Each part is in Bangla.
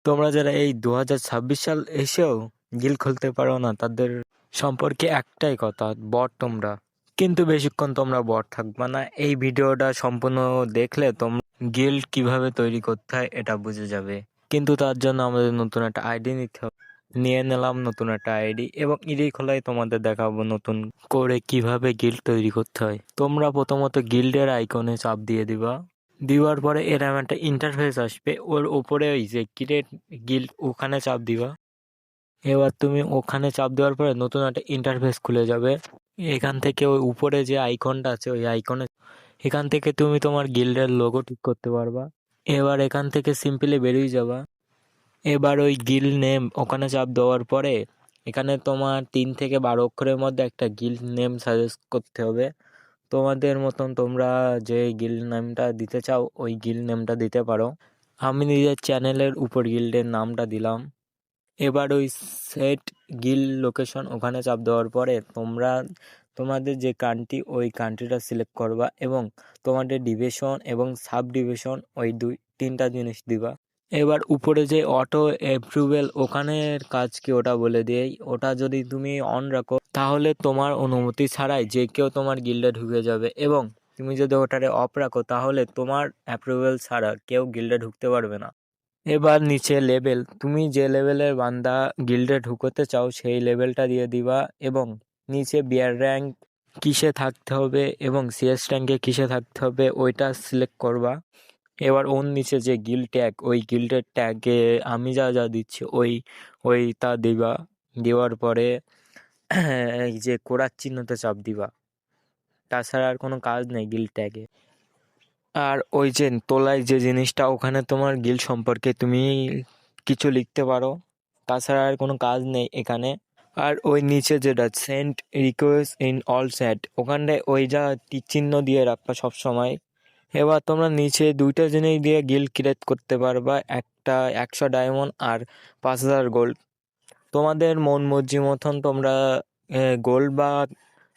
তোমরা যারা এই 2026 সাল এসেও গিল্ড খুলতে পারো না, তাদের সম্পর্কে একটাই কথা, বট তোমরা। কিন্তু বেশিক্ষণ তোমরা বট থাকবা না। এই ভিডিওটা সম্পূর্ণ দেখলে তোমরা গিল্ড কিভাবে তৈরি করতে হয় এটা বুঝে যাবে। কিন্তু তার জন্য আমাদের নতুন একটা আইডি নিতে হবে। নিয়ে নিলাম নতুন একটা আইডি এবং ইডি খোলাই তোমাদের দেখাবো নতুন করে কিভাবে গিল্ড তৈরি করতে হয়। তোমরা প্রথমত গিল্ডের আইকনে চাপ দিয়ে দিবা। দেওয়ার পরে এরকম একটা ইন্টারফেস আসবে, ওর উপরে ওই যে ক্রিয়েট গিল্ড ওখানে চাপ দিবা। এবার তুমি ওখানে চাপ দেওয়ার পরে নতুন একটা ইন্টারফেস খুলে যাবে। এখান থেকে ওই উপরে যে আইকনটা আছে ওই আইকনে এখান থেকে তুমি তোমার গিল্ডের লোগো ঠিক করতে পারবা। এবার এখান থেকে সিম্পলি বেরিয়ে যাবা। এবার ওই গিল্ড নেম ওখানে চাপ দেওয়ার পরে এখানে তোমার 3 থেকে 12 অক্ষরের মধ্যে একটা গিল্ড নেম সাজেস্ট করতে হবে। তোমাদের মতন তোমরা যে গিল্ড নেমটা দিতে চাও ওই গিল্ড নেমটা দিতে পারো। আমি নিজের চ্যানেলের উপর গিল্ডের নামটা দিলাম। এবার ওই সেট গিল্ড লোকেশন ওখানে চাপ দেওয়ার পরে তোমরা তোমাদের যে কান্ট্রি ওই কান্ট্রিটা সিলেক্ট করবা এবং তোমাদের ডিভিশন এবং সাব ডিভিশন ওই 3টা জিনিস দিবা। এবার উপরে যে অটো অ্যাপ্রুভেল ওখানের কাজ কি ওটা বলে দিই। ওটা যদি তুমি অন রাখো তাহলে তোমার অনুমতি ছাড়াই যে কেউ তোমার গিল্ডে ঢুকে যাবে, এবং তুমি যদি ওটারে অফ রাখো তাহলে তোমার অ্যাপ্রুভেল ছাড়া কেউ গিল্ডে ঢুকতে পারবে না। এবার নিচে লেভেল, তুমি যে লেভেলের বান্দা গিল্ডে ঢুকোতে চাও সেই লেভেলটা দিয়ে দিবা এবং নিচে বিয়ার র্যাঙ্ক কিসে থাকতে হবে এবং সিএস র্যাঙ্কে কিসে থাকতে হবে ওইটা সিলেক্ট করবা। এবার ওর নিচে যে গিল্ড ট্যাগ ওই গিল্ডের ট্যাগে আমি যা যা দিচ্ছি ওইটা দিবা। দেওয়ার পরে এই যে কোড়ার চিহ্নতে চাপ দিবা। তাছাড়া আর কোনো কাজ নেই গিল্ড ট্যাগে। আর ওই যে তোলায় যে জিনিসটা ওখানে তোমার গিল্ড সম্পর্কে তুমি কিছু লিখতে পারো। তাছাড়া আর কোনো কাজ নেই এখানে। আর ওই নিচে যেটা send request in all chat ওখানটায় ওই যা টিক চিহ্ন দিয়ে রাখবা সব সময়। এবার তোমরা নিচে 2টা জিনিস দিয়ে গিল্ড ক্রিয়েট করতে পারবা, একটা 100 ডায়মন্ড আর 5000 গোল্ড। তোমাদের মন মর্জি মতন তোমরা গোল্ড বা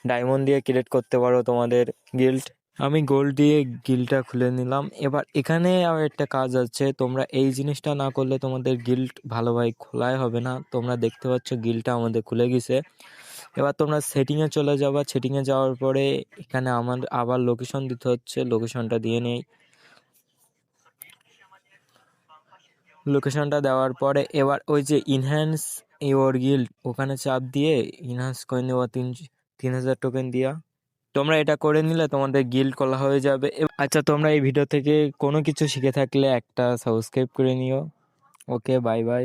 ডায়মন্ড দিয়ে ক্রিয়েট করতে পারো তোমাদের গিল্ড। আমি গোল্ড দিয়ে গিল্ডটা খুলে নিলাম। এবার এখানে আর একটা কাজ আছে, তোমরা এই জিনিসটা না করলে তোমাদের গিল্ড ভালোভাবে খোলাই হবে না। তোমরা দেখতে পাচ্ছ গিল্ডটা আমাদের খুলে গেছে। এবার তোমরা সেটিংয়ে চলে যাবা। সেটিংয়ে যাওয়ার পরে এখানে আমাদের আবার লোকেশন দিতে হচ্ছে, লোকেশনটা দিয়ে নেই। লোকেশনটা দেওয়ার পরে এবার ওই যে ইনহ্যান্স ইওর গিল্ড ওখানে চাপ দিয়ে ইনহ্যান্স করে নেওয়া 3000 টোকেন দিয়া। তোমরা এটা করে নিলে তোমাদের গিল্ড খোলা হয়ে যাবে। আচ্ছা, তোমরা এই ভিডিও থেকে কোনো কিছু শিখে থাকলে একটা সাবস্ক্রাইব করে নিও। ওকে, বাই বাই।